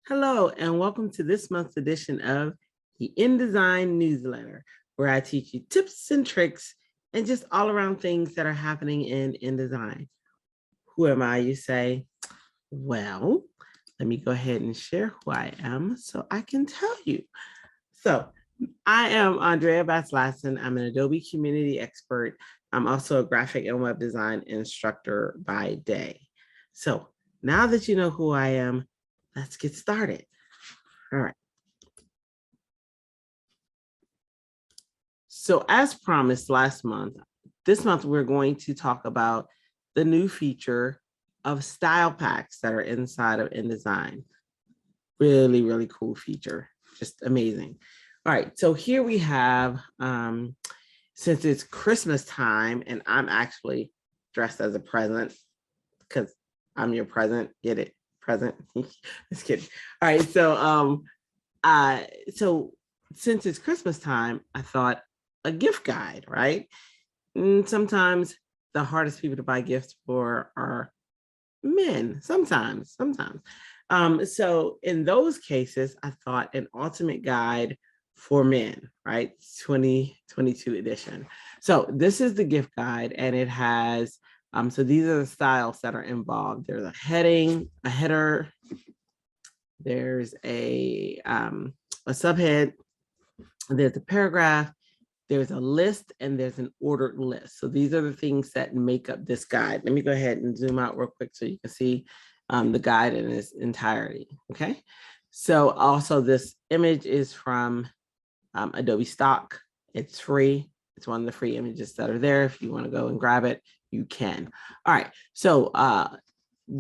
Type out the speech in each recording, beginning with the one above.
Hello, and welcome to this month's edition of the InDesign Newsletter, where I teach you tips and tricks and just all around things that are happening in InDesign. Who am I, you say? Well, let me go ahead and share who I am so I can tell you. So I am Andrea Bass-Lasson. I'm an Adobe community expert. I'm also a graphic and web design instructor by day. So now that you know who I am, let's get started. All right. So as promised this month we're going to talk about the new feature of style packs that are inside of InDesign. Really, really cool feature, just amazing. All right, so here we have, since it's Christmas time and I'm actually dressed as a present because I'm your present, get it? Present, just kidding. All right, so since it's Christmas time, I thought a gift guide, right? And sometimes the hardest people to buy gifts for are men, sometimes. So in those cases, I thought an ultimate guide for men, right? 2022 edition. So this is the gift guide, and it has, so these are the styles that are involved. There's a heading, a header, there's a subhead, there's a paragraph, there's a list, and there's an ordered list. So these are the things that make up this guide. Let me go ahead and zoom out real quick so you can see the guide in its entirety, okay? So also this image is from Adobe Stock. It's free. It's one of the free images that are there. If you want to go and grab it, you can. All right, so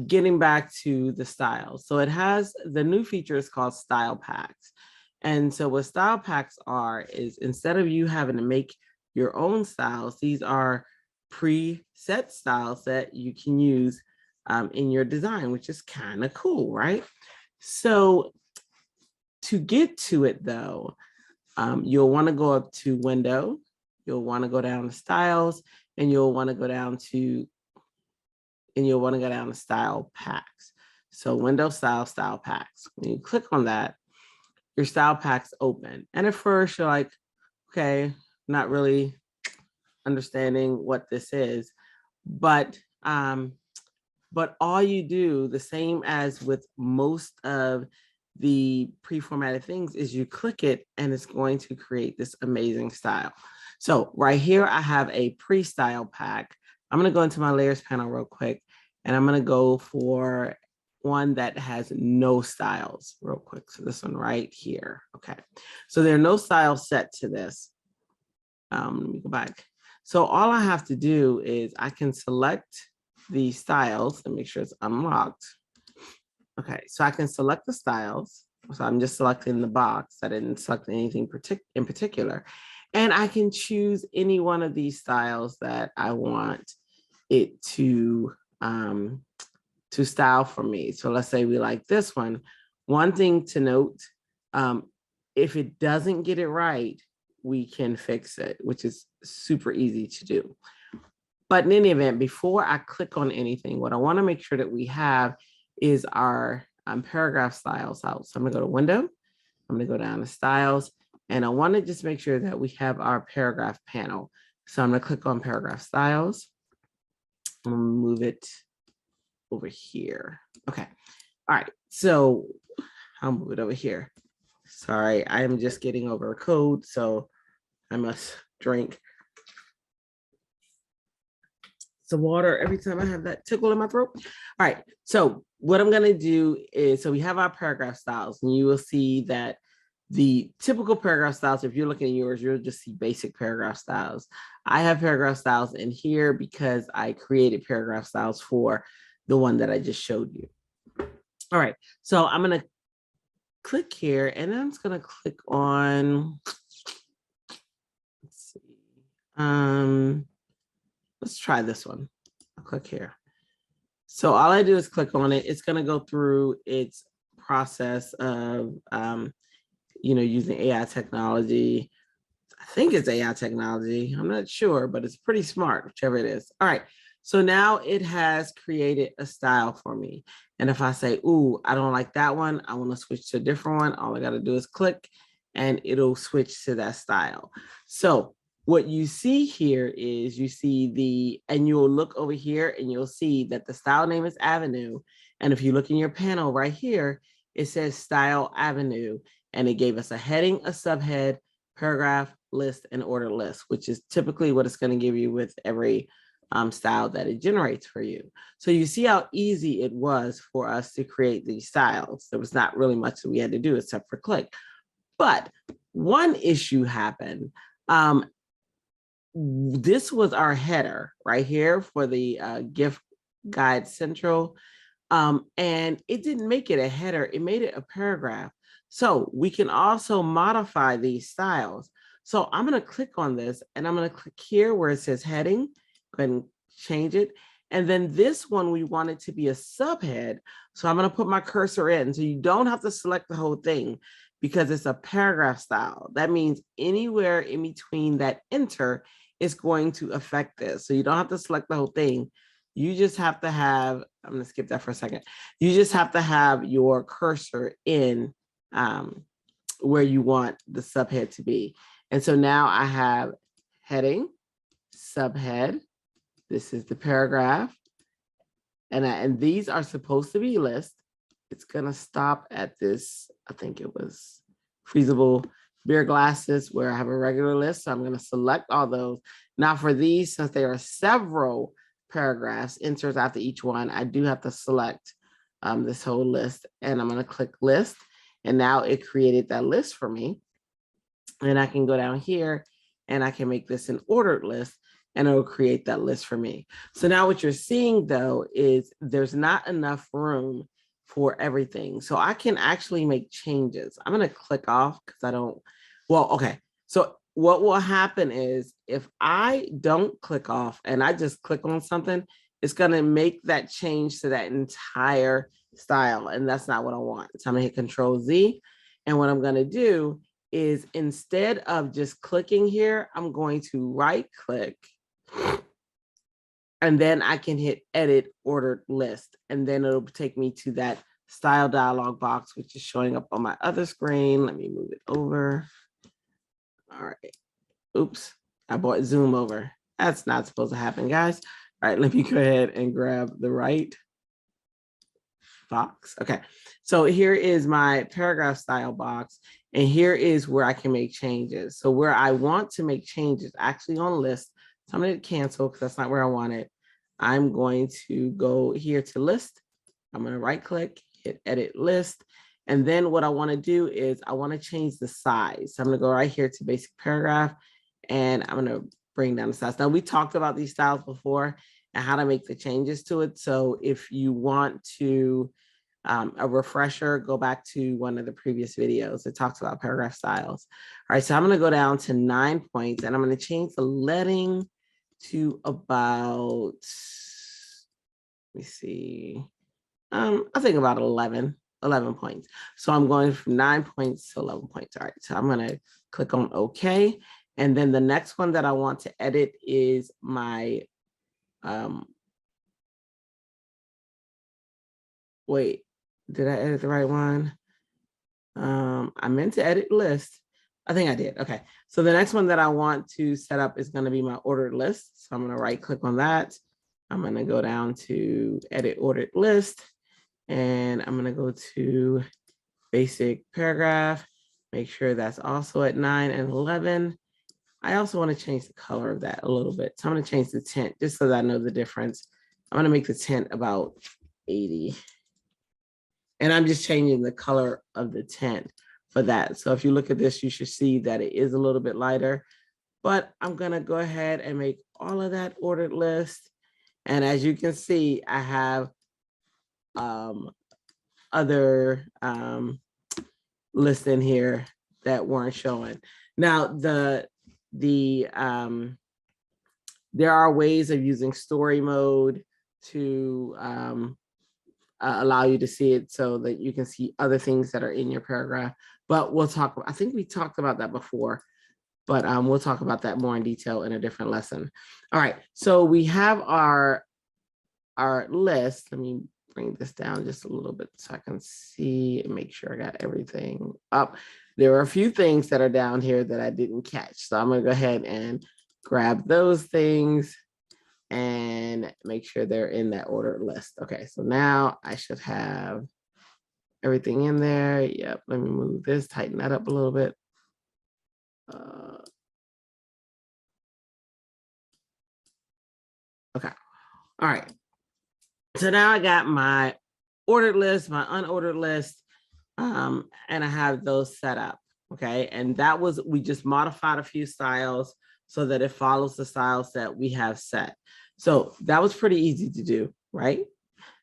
getting back to the styles. So it has, the new feature is called style packs. And so what style packs are is, instead of you having to make your own styles, these are preset styles that you can use in your design, which is kind of cool, right? So to get to it though, you'll want to go up to Window, you'll want to go down to Styles, and you'll want to go down to Style Packs. So Window, Style Packs. When you click on that, your style packs open. And at first you're like, okay, not really understanding what this is, but all you do, the same as with most of the pre-formatted things, is you click it and it's going to create this amazing style. So right here, I have a pre-style pack. I'm gonna go into my layers panel real quick, and I'm gonna go for one that has no styles real quick. So this one right here. Okay. So there are no styles set to this. Let me go back. So all I have to do is I can select the styles and make sure it's unlocked. Okay. So I can select the styles. So I'm just selecting the box. I didn't select anything in particular. And I can choose any one of these styles that I want it to style for me. So let's say we like this one. One thing to note, if it doesn't get it right, we can fix it, which is super easy to do. But in any event, before I click on anything, what I want to make sure that we have is our paragraph styles out. So I'm going to go to Window, I'm going to go down to Styles, and I want to just make sure that we have our paragraph panel. So I'm going to click on Paragraph Styles. I'm going to move it over here. Okay. All right. So I'll move it over here. Sorry, I'm just getting over a cold, so I must drink some water every time I have that tickle in my throat. All right. So what I'm going to do is, so we have our paragraph styles, and you will see that the typical paragraph styles, if you're looking at yours, you'll just see basic paragraph styles. I have paragraph styles in here because I created paragraph styles for the one that I just showed you. All right, so I'm going to click here, and then I'm just going to click on, let's see, let's try this one. I'll click here. So all I do is click on it. It's going to go through its process of, using AI technology. I think it's AI technology. I'm not sure, but it's pretty smart, whichever it is. All right. So now it has created a style for me. And if I say, ooh, I don't like that one, I want to switch to a different one, all I got to do is click and it'll switch to that style. So what you see here is you see and you'll look over here and you'll see that the style name is Avenue. And if you look in your panel right here, it says Style Avenue. And it gave us a heading, a subhead, paragraph, list, and order list, which is typically what it's going to give you with every style that it generates for you. So you see how easy it was for us to create these styles. There was not really much that we had to do except for click. But one issue happened. This was our header right here for the gift guide central. And it didn't make it a header, it made it a paragraph. So we can also modify these styles. So I'm going to click on this and I'm going to click here where it says heading. Go ahead and change it. And then this one, we want it to be a subhead. So I'm going to put my cursor in. So you don't have to select the whole thing because it's a paragraph style. That means anywhere in between that enter is going to affect this. So you don't have to select the whole thing. You just have to have, I'm going to skip that for a second. You just have to have your cursor in where you want the subhead to be. And so now I have heading, subhead. This is the paragraph. And these are supposed to be lists. It's going to stop at this, I think it was freezable beer glasses where I have a regular list. So I'm going to select all those. Now for these, since there are several paragraphs, enters after each one, I do have to select this whole list and I'm going to click list. And now it created that list for me. And I can go down here and I can make this an ordered list and it'll create that list for me. So now what you're seeing though is there's not enough room for everything. So I can actually make changes. I'm going to click off because I don't, well, okay. So what will happen is if I don't click off and I just click on something, it's going to make that change to that entire style. And that's not what I want. So I'm going to hit Control Z. And what I'm going to do is instead of just clicking here, I'm going to right click and then I can hit edit ordered list. And then it'll take me to that style dialog box, which is showing up on my other screen. Let me move it over. All right. Oops, I brought Zoom over. That's not supposed to happen, guys. All right, let me go ahead and grab the right box. Okay, so here is my paragraph style box, and here is where I can make changes. So where I want to make changes, actually on list, so I'm going to cancel because that's not where I want it. I'm going to go here to list. I'm going to right click, hit edit list. And then what I want to do is I want to change the size. So I'm going to go right here to basic paragraph and I'm going to bring down the size. Now we talked about these styles before and how to make the changes to it. So if you want to a refresher, go back to one of the previous videos. It talks about paragraph styles. All right, so I'm going to go down to 9 points and I'm going to change the leading to about, let me see, I think about 11 points. So I'm going from 9 points to 11 points. All right, so I'm going to click on OK. And then the next one that I want to edit is my, wait, did I edit the right one? I meant to edit list. I think I did. Okay. So the next one that I want to set up is going to be my ordered list. So I'm going to right click on that. I'm going to go down to edit ordered list. And I'm going to go to basic paragraph, make sure that's also at 9 and 11. I also want to change the color of that a little bit. So I'm going to change the tint just so that I know the difference. I'm going to make the tint about 80. And I'm just changing the color of the tint for that. So if you look at this, you should see that it is a little bit lighter, but I'm going to go ahead and make all of that ordered list. And as you can see, I have other lists in here that weren't showing. Now, there are ways of using story mode to allow you to see it so that you can see other things that are in your paragraph. But we'll talk, I think we talked about that before, but we'll talk about that more in detail in a different lesson. All right, so we have our our list. Let me bring this down just a little bit so I can see and make sure I got everything up. There are a few things that are down here that I didn't catch. So I'm gonna go ahead and grab those things and make sure they're in that ordered list. Okay, so now I should have everything in there. Yep, let me move this, tighten that up a little bit. Okay, all right. So now I got my ordered list, my unordered list, and I have those set up, okay? And that was, we just modified a few styles so that it follows the styles that we have set. So that was pretty easy to do, right?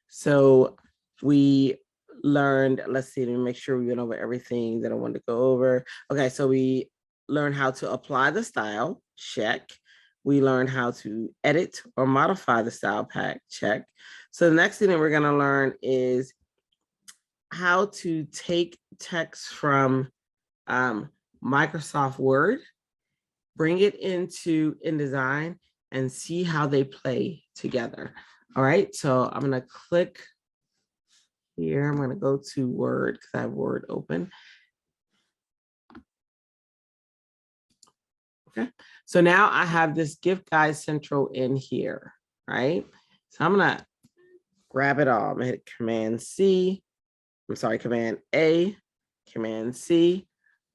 So we learned, let's see, let me make sure we went over everything that I wanted to go over. Okay, so we learned how to apply the style, check. We learned how to edit or modify the style pack, check. So the next thing that we're gonna learn is how to take text from Microsoft Word, bring it into InDesign, and see how they play together. All right, so I'm gonna click here. I'm gonna go to Word because I have Word open. Okay, so now I have this gift guide central in here, right? So I'm gonna grab it all. I'm gonna hit Command C. I'm sorry, Command A, Command C,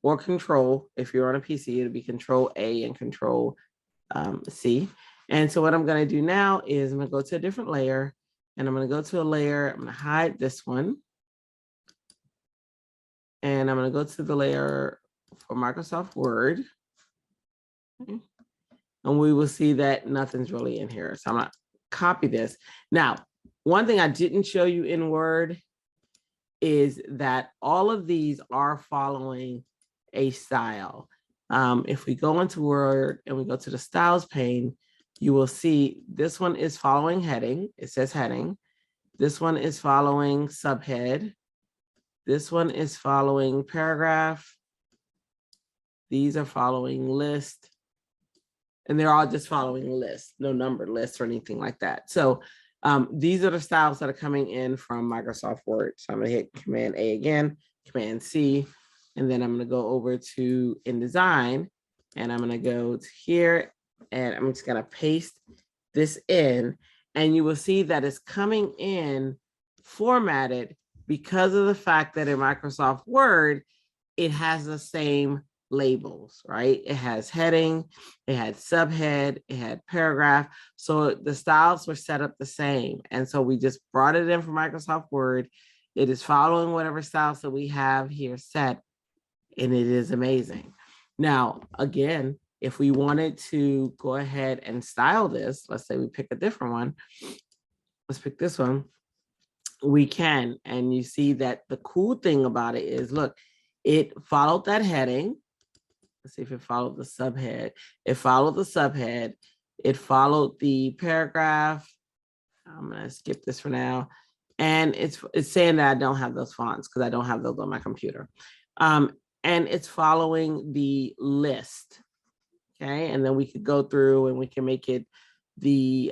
or Control. If you're on a PC, it'll be Control A and Control C. And so what I'm gonna do now is I'm gonna go to a different layer, and I'm gonna go to a layer, I'm gonna hide this one. And I'm gonna go to the layer for Microsoft Word. Okay. And we will see that nothing's really in here. So I'm gonna copy this. Now, one thing I didn't show you in Word is that all of these are following a style. If we go into Word and we go to the styles pane, you will see this one is following heading. It says heading. This one is following subhead. This one is following paragraph. These are following list. And they're all just following lists, no numbered lists or anything like that. So these are the styles that are coming in from Microsoft Word. So I'm gonna hit Command A again, Command C, and then I'm gonna go over to InDesign, and I'm gonna go to here, and I'm just gonna paste this in, and you will see that it's coming in formatted because of the fact that in Microsoft Word, it has the same labels, right? It has heading, it had subhead, it had paragraph. So the styles were set up the same. And so we just brought it in from Microsoft Word. It is following whatever styles that we have here set, and it is amazing. Now, again, if we wanted to go ahead and style this, let's say we pick a different one. Let's pick this one. We can, and you see that the cool thing about it is, look, it followed that heading. Let's see if it followed the subhead. It followed the subhead. It followed the paragraph. I'm gonna skip this for now. And it's saying that I don't have those fonts because I don't have those on my computer. And it's following the list. Okay, and then we could go through and we can make it we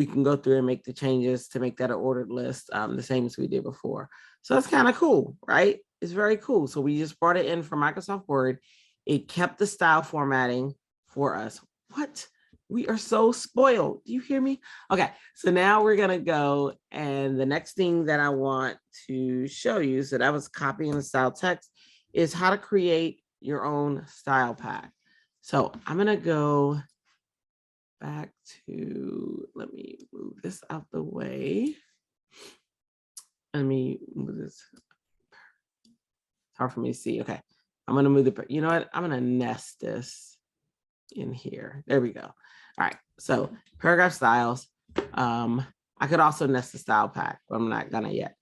can go through and make the changes to make that an ordered list, the same as we did before. So that's kind of cool, right? It's very cool. So we just brought it in from Microsoft Word. It kept the style formatting for us. What? We are so spoiled. Do you hear me? Okay, so now we're gonna go, and the next thing that I want to show you, so that was copying the style text, is how to create your own style pack. So I'm gonna go back to, let me move this out the way. Let me move this. It's hard for me to see. Okay, I'm gonna move the, you know what? I'm gonna nest this in here. There we go. All right, so paragraph styles. I could also nest the style pack, but I'm not gonna yet.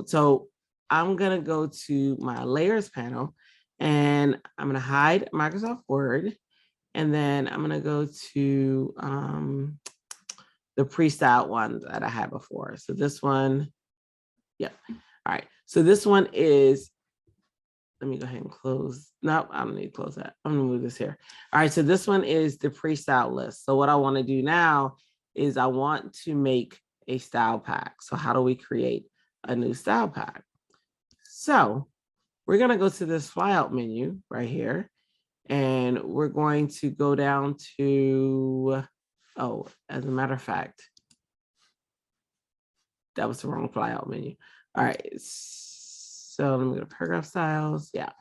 So I'm gonna go to my layers panel, and I'm gonna hide Microsoft Word, and then I'm gonna go to the pre-styled one that I had before. So this one, yeah. All right, so this one is, let me go ahead and close. No, I don't need to close that. I'm gonna move this here. All right, so this one is the pre-style list. So what I wanna do now is I want to make a style pack. So how do we create a new style pack? So we're going to go to this flyout menu right here, and we're going to go down to, oh, as a matter of fact, that was the wrong flyout menu. All right, so let me go to paragraph styles. Yeah,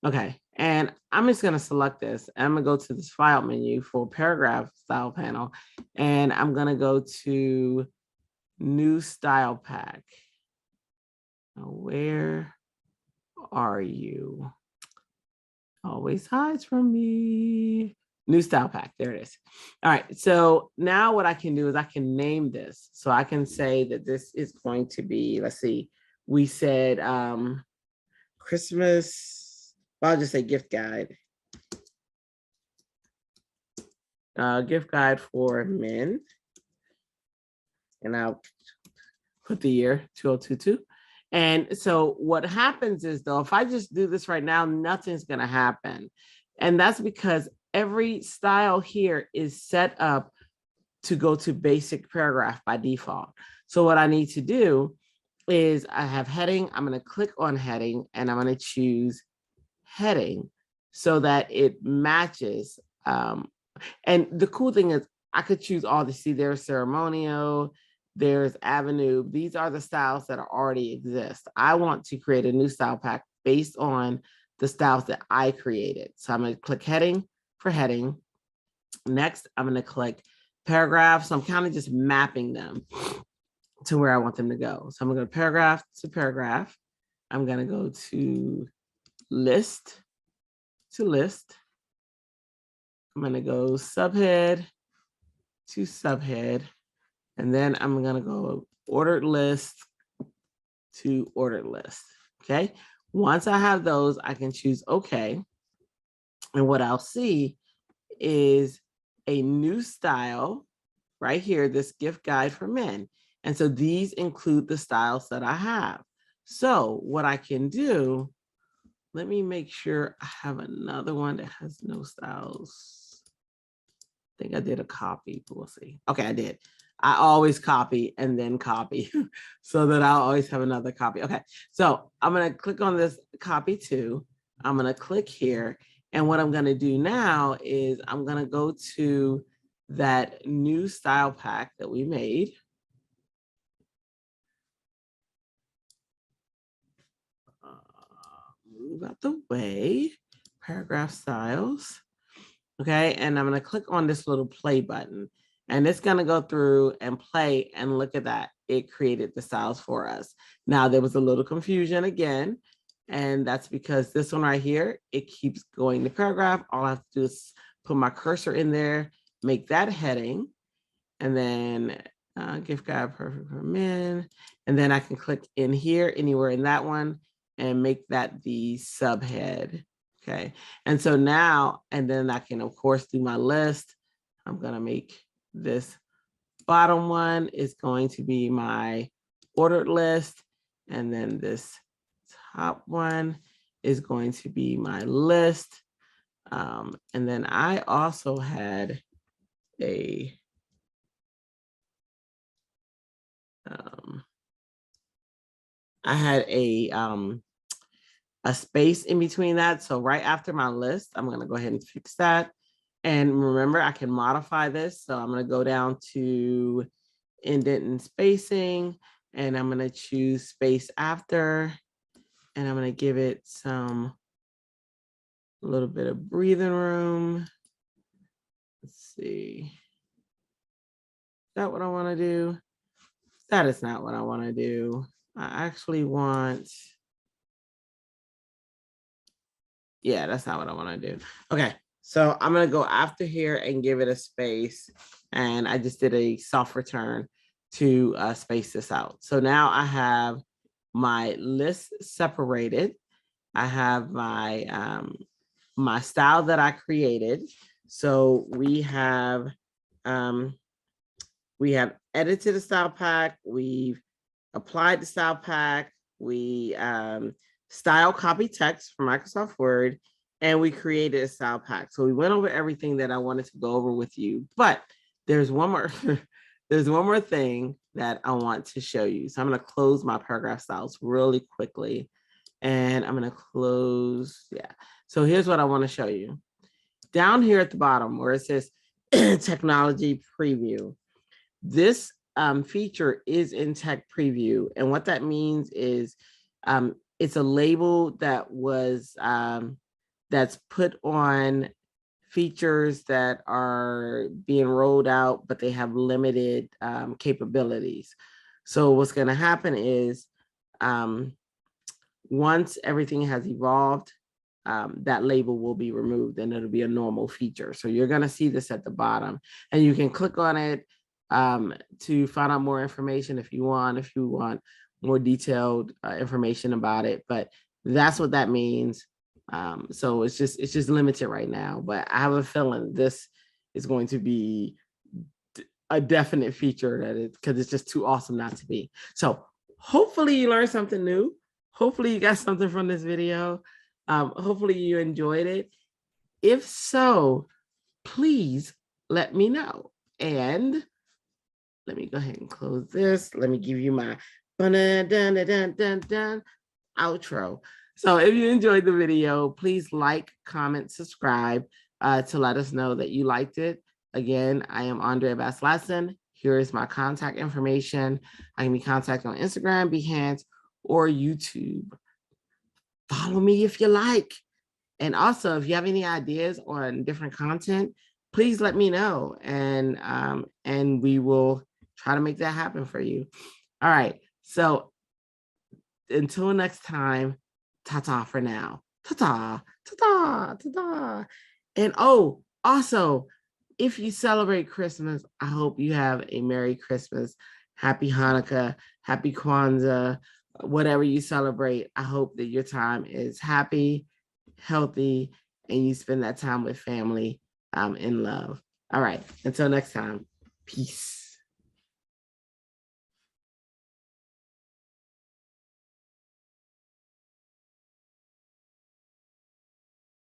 okay. And I'm just gonna select this. I'm gonna go to this flyout menu for paragraph style panel, and I'm gonna go to new style pack. Now, where are you? Always hides from me. New style pack, there it is. All right, so now what I can do is I can name this. So I can say that this is going to be, let's see, we said Christmas, well, I'll just say gift guide. Gift guide for men. And I'll put the year 2022. And so what happens is, though, if I just do this right now, nothing's going to happen. And that's because every style here is set up to go to basic paragraph by default. So what I need to do is I have heading. I'm going to click on heading, and I'm going to choose heading so that it matches. And the cool thing is I could choose all the, see, there's ceremonial, there's avenue. These are the styles that already exist. I want to create a new style pack based on the styles that I created. So I'm going to click heading for heading. Next, I'm going to click paragraph. So I'm kind of just mapping them to where I want them to go. So I'm going to go paragraph to paragraph. I'm going to go to list to list. I'm going to go subhead to subhead. And then I'm going to go ordered list to ordered list. Okay. Once I have those, I can choose OK. And what I'll see is a new style right here, this gift guide for men. And so these include the styles that I have. So what I can do, let me make sure I have another one that has no styles. I think I did a copy, but we'll see. Okay, I did. I always copy and then copy so that I'll always have another copy. Okay, so I'm going to click on this copy too. I'm going to click here. And what I'm going to do now is I'm going to go to that new style pack that we made. Move out the way, paragraph styles. Okay, and I'm going to click on this little play button. And it's going to go through and play, and look at that. It created the styles for us. Now, there was a little confusion again, and that's because this one right here, it keeps going to paragraph. All I have to do is put my cursor in there, make that heading, and then gift guide perfect for men. And then I can click in here, anywhere in that one, and make that the subhead. Okay, and so now, and then I can, of course, do my list. I'm going to make this bottom one is going to be my ordered list. And then this top one is going to be my list. And then I also had a space in between that. So right after my list, I'm going to go ahead and fix that. And remember, I can modify this. So I'm going to go down to indent and spacing, and I'm going to choose space after, and I'm going to give it a little bit of breathing room. Let's see. Is that what I want to do? That is not what I want to do. I actually want, yeah, that's not what I want to do. Okay. So I'm going to go after here and give it a space. And I just did a soft return to space this out. So now I have my list separated. I have my my style that I created. So we have edited the style pack. We've applied the style pack. We style copy text from Microsoft Word, and we created a style pack. So we went over everything that I wanted to go over with you, but there's one more there's one more thing that I want to show you. So I'm going to close my paragraph styles really quickly. And I'm going to close. Yeah. So here's what I want to show you. Down here at the bottom where it says technology preview, this feature is in tech preview. And what that means is it's a label that was that's put on features that are being rolled out, but they have limited capabilities. So what's going to happen is once everything has evolved, that label will be removed and it'll be a normal feature. So you're going to see this at the bottom and you can click on it to find out more information if you want more detailed information about it. But that's what that means. So it's just limited right now, but I have a feeling this is going to be a definite feature that because it's just too awesome not to be. So hopefully you learned something new. Hopefully you got something from this video. Hopefully you enjoyed it. If so, please let me know. And let me go ahead and close this. Let me give you my outro. So if you enjoyed the video, please like, comment, subscribe to let us know that you liked it. Again, I am Andrea Bass-Latson. Here is my contact information. I can be contacted on Instagram, Behance, or YouTube. Follow me if you like. And also, if you have any ideas on different content, please let me know. And we will try to make that happen for you. All right. So until next time, ta-ta for now. Ta-ta, ta-ta, ta-ta. And oh, also, if you celebrate Christmas, I hope you have a Merry Christmas, Happy Hanukkah, Happy Kwanzaa, whatever you celebrate. I hope that your time is happy, healthy, and you spend that time with family in love. All right, until next time, peace.